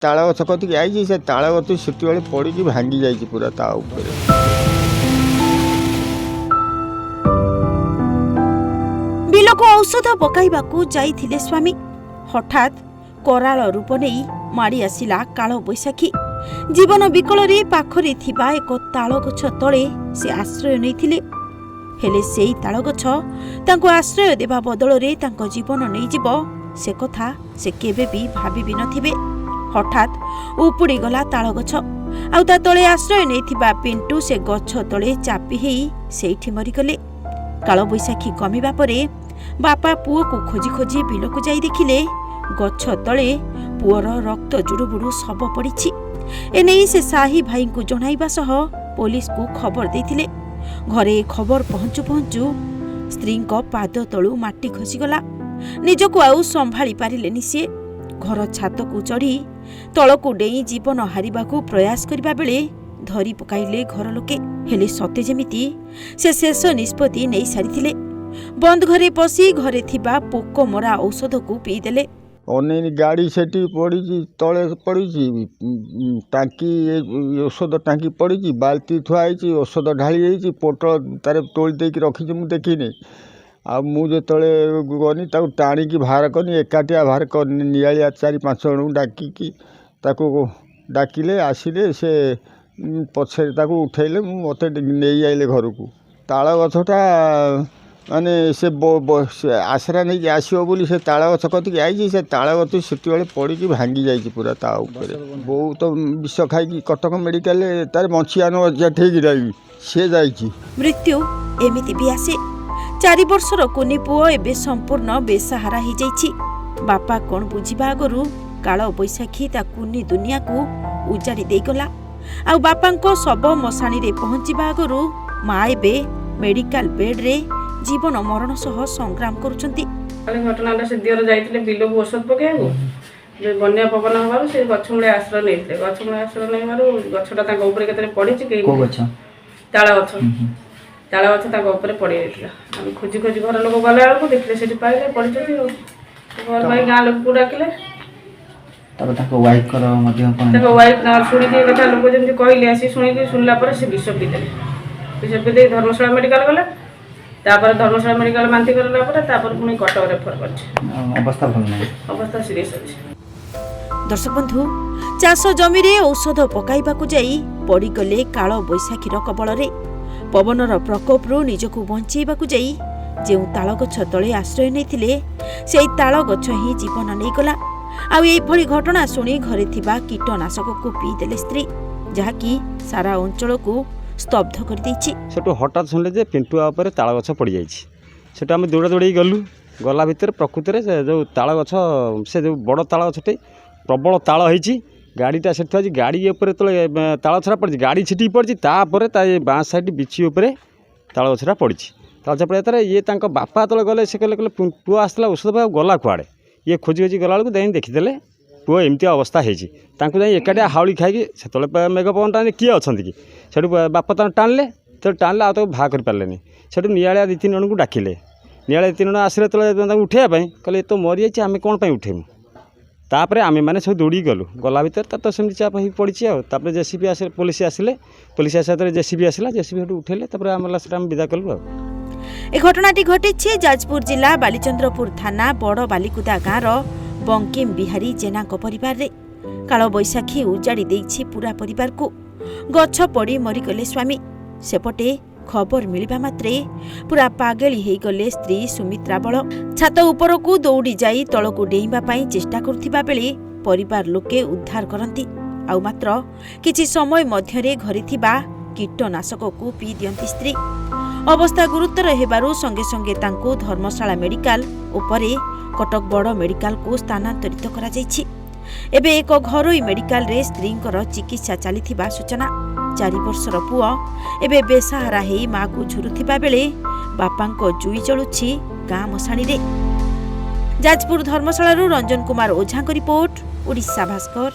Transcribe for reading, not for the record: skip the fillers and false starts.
ताल गछ कतिक आई से ताल गछ से पड़ी भांगी जाइए पूरा ता ऊपर। बिलको औषध पकाइबाकू जाइथिले स्वामी हठात कराल रूप नहीं माड़ी आसिला काल बैशाखी। जीवन विकल रे पाखरे थिबा एक ताल गछ तले से आश्रय नैथिले। हेले सेई ताल गछ तांको आश्रय देबा बदल रे तांको जीवन नै जीव से कथा से केबे भी भाबी भी नथिबे। हठात उपुड़ी गला ताल गछ आउ ता तले आश्रय नैथिबा पिंटू से गछ तले चापी हेई सेठी मरी गले। काल बैशाखी कमिबा परे बापा पुओ को खोजी खोजी बिलको जाई देखिले गछ तले पुअर रक्त जुड़ुबुड़ु शव पड़िछि। एने से साही भाई को जणाइबा सह पुलिस को खबर देथिले। घरे खबर पहुंचु पहुंचु स्त्री को पाद तलु माटी खसीगला। निजको आउ संभाली पारिलेनि से घर छात को चढ़ी तलकू डेई जीवन हारिबाकू प्रयास करिबा बेले धरी पकाइले घर लोके। हेले सते जेमिति से शेष निष्पत्ति नहीं सारिथिले। बंद घरे पसी घरे थिबा पोको मरा औषध को पी देले। अनेक गाड़ी से पड़ी तले पड़ी टांकी औषध टांकी पड़ी बाल्टी थुआई औषध ढाली पोटल तार तोड़ दे रखी मुझे देखनी। आ मुझे गनी टाणी बाहर कनी एकाटिया बाहर करनी निआलिया 4-5 जन डाकिकी डाकिले आसिले से पछे उठेले मत नहीं आइले घर को। ताल गछटा माने से आसरा नहीं आसो बोली से ताल गछ कतिक आई से ताल गछ से पड़ी भांगी जाइए पूरा ता ऊपर। बहुत तो विष खाई कटक मेडिकल तार बंचिया न ठीक रही सी जाइए। मृत्यु एमिति भी आसे। 4 वर्षर कुनी पुओ एबे संपूर्ण बेसहारा हो जाइछि। बापा कौन बुझिबा आगरु काल बैशाखी ता कुनी दुनिया को उजाड़ी दे गला। आ बापांको सब मशाणी रे पहुंचिबा आगरु मा एबे मेडिकल बेड रे जीवन मरण सह संग्राम करुचंती। घटना से दियर जाइथिले बिलो औषध पकेबो जे बन्या पवन हबार से गछ मुळे आश्रय नेइथिले। गछ मुळे आश्रय नेइबारु गछटा ताका ऊपर केतरे पडिछि के को गछ ताळ गछ ताका ऊपर पड़ी जाइथिला। हम खोजी खोजी घर लोक गला बेलको देखले सेठी पाइले पडिछथि। घर भाई गां लोक को डाकिले तब ताको वाइफ कर मध्य कोन ताको वाइफ ना सुनी के कथा लोक जेमति कहिले आसी सुनी के सुनला पर से विष पी देले। विष पी दे धर्मशाला मेडिकल गले। तापर धर्मशाला मेडिकल मानती करला पर तापर पुनी कटक रेफर करछि। अवस्था भल नै अवस्था सीरियस अछि। दर्शक बंधु चाष जमी रे औषध पकाइबाकू जाई पड़ी गले काल बैशाखीर कबल रे। पवनर प्रकोपरू निजकू बंचेबाकू जाई जेउ ताल गछ तले आश्रय नैथिले सेई ताल गछ ही जीवन नै गला। आउ एई भली घटना सुनी घरे थिबा कीटनाशक को पी देले स्त्री जहाकी सारा अंचल को स्तब्ध कर देछि। सेटू हठात सुनले जे पिंटुआ ऊपर ताल गछ पड़ी जाइछि। सेटू आमे दौड़ा दौड़ी गलु गला भितर प्रकृति रे जो ताल गछ से जो बड़ ताल गछटे प्रबल ताल होइछि। गाड़ीटा से थी गाड़ी ऊपर तले ताल छरा पड़ी गाड़ी छिटी पड़ी तापर ता बाँ साइड बिछी ऊपर ताल गछरा पड़ी। ताल छरा पड़ा ये तांको बापा तले गले से कहले पुओ आसला औषध पाई गला कुआड़े ये खोजी खोजी गला बेलू देख देखीदे पुओ एमती अवस्था होती एकाटिया हाउली खाई से मेघ पवन टाणी किए अच्छा कि से बापा तक टाणिले तो टाणिले आउ भा कर पारे से निआलिया 2-3 जन को डाकिले। निआलिया 2-3 जन आसिले तले उठाइबा कहले तो मरी जाइए आम कौन उठेमु। तापर आमे माने सब दौड़ी गलु गला भर तो सेमती चाप हो पड़ी। आउे जेसीबी आस पुलिस आसिले पुलिस आसा जेसीबी आसला जेसीबी उठेले आम विदा कलु। ए घटनाटी घटिछि जाजपुर जिला बालीचंद्रपुर थाना बड़ बालिकुदा गाँव बंकिम बिहारी जेना परिवार रे। काल बैशाखी उजाड़ी देइछि पूरा परिवार को। गछ पड़ी मरीगले स्वामी। सेपटे खबर मिलिबा मात्रे पूरा पागेली हेई गले स्त्री सुमित्रा बल। छात ऊपर को दौड़ी जाई तलको डेइबा पई चेष्टा करथिबा बेले परिवार लोके उद्धार करंती। आउ मात्र किछि समय मध्यरे घरे थिबा कीटनाशक को पी दियंती स्त्री। अवस्था गुरुतर हेबारु संगे संगे तांको धर्मशाला मेडिकल उपरे कटक बड़ मेडिकल को स्थानांतरित करा जायछि। एबे एक घरोई मेडिकल रे स्त्रींकर चिकित्सा चलीथिबा सूचना। 4 वर्षर पुओ एबे बेसहारा हेई माँ को झुरुथिबा बेले बापांको जुई चलुछि गाँ मशाणी रे। जाजपुर धर्मशाला रंजन कुमार ओझा को रिपोर्ट, ओडिशा भास्कर।